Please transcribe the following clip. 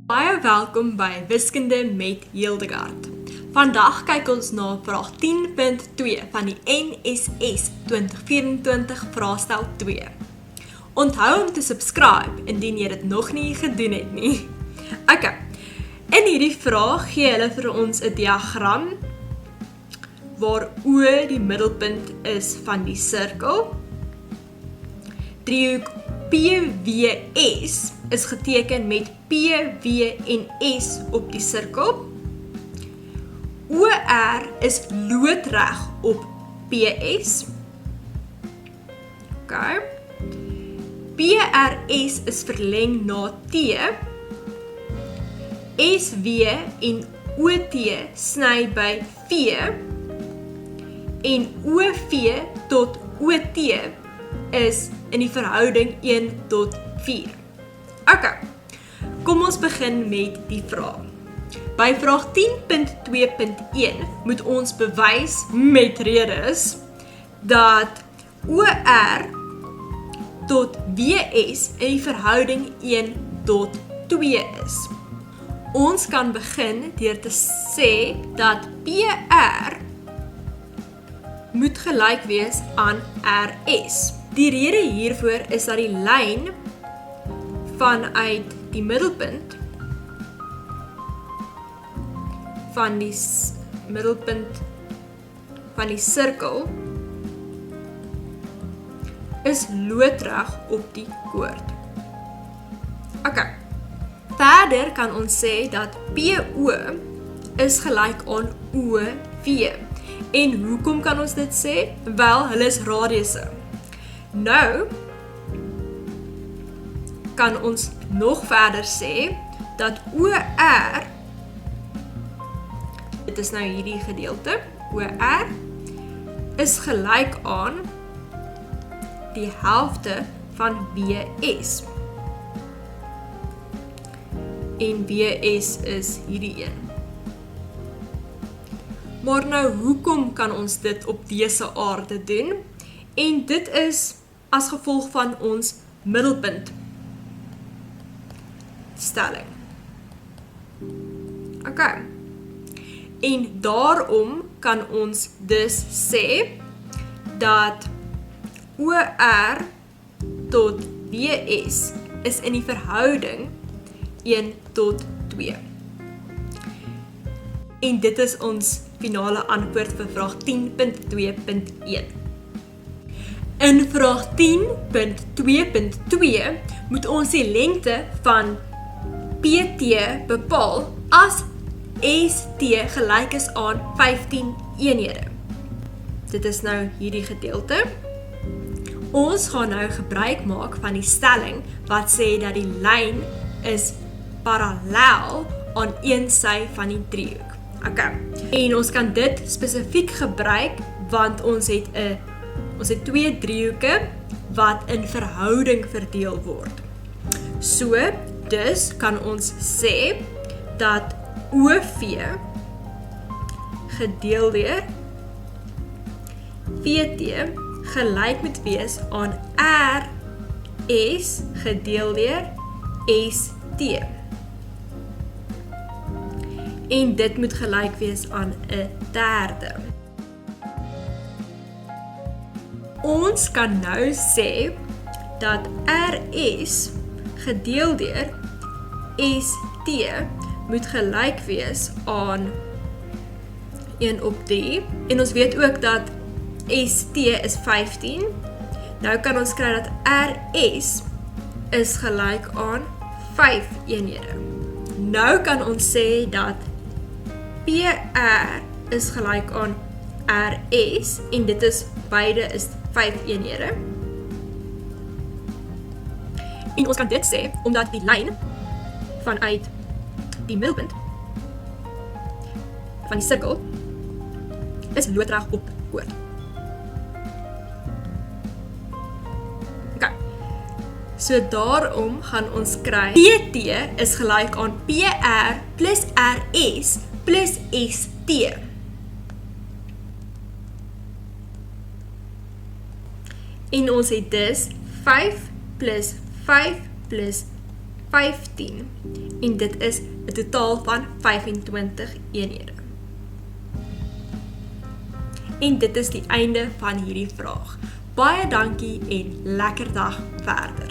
Baie welkom by Wiskunde met Hildegard. Vandag kyk ons na vraag 10.2 van die NSS 2024 vraestel 2. Onthou om te subscribe indien jy dit nog nie gedoen het nie. Ok, in hierdie vraag gee hulle vir ons 'n diagram waar O die middelpunt is van die sirkel. Driehoek PWS is geteken met PW en S op die sirkel. OR is loodreg op PS. Okay. PRS is verleng na T. SW en OT sny by V. En OV tot OT is in die verhouding 1 tot 4. Ok, kom ons begin met die vraag. By vraag 10.2.1 moet ons bewys met redes dat OR tot WS in die verhouding 1 tot 2 is. Ons kan begin deur te sê dat PR moet gelyk wees aan RS. Die rede hiervoor is dat die lyn vanuit die middelpunt van die middelpunt van die sirkel is loodreg op die koord. Ok. Verder kan ons sê dat PO is gelyk aan OV. En hoekom kan ons dit sê? Wel, hulle is radiusse. Nou kan ons nog verder sê dat OR, dit is nou hierdie gedeelte, OR is gelyk aan die helfte van WS. En WS is hierdie een. Maar nou, hoekom kan ons dit op dese aarde doen? En dit is as gevolg van ons middelpunt stelling. Ok. En daarom kan ons dus sê dat OR tot WS is in die verhouding 1 tot 2. En dit is ons finale antwoord vir vraag 10.2.1. In vraag 10.2.2 moet ons die lengte van PT bepaal as ST gelyk is aan 15 eenhede. Dit is nou hierdie gedeelte. Ons gaan nou gebruik maak van die stelling wat sê dat die lyn is parallel aan een sy van die driehoek. Okay. En ons kan dit spesifiek gebruik want ons het twee driehoeke wat in verhouding verdeel word. So, dus kan ons sê dat OV gedeel deur VT gelyk moet wees aan RS gedeel deur ST. En dit moet gelyk wees aan 'n derde. Ons kan nou sê dat RS gedeel deur ST moet gelyk wees aan 1 op 3. En ons weet ook dat ST is 15. Nou kan ons kry dat RS is gelyk aan 5 eenhede. Nou kan ons sê dat PR is gelyk aan RS en dit is beide is 5 eenhede. En ons kan dit sê omdat die lyn vanuit die middelpunt van die sirkel is loodreg op koord. Okay. So daarom gaan ons kry PT is gelyk aan PR plus RS plus ST. En ons het dus 5 plus 5 plus 15 en dit is 'n totaal van 25 eenhede. En dit is die einde van hierdie vraag. Baie dankie en lekker dag verder.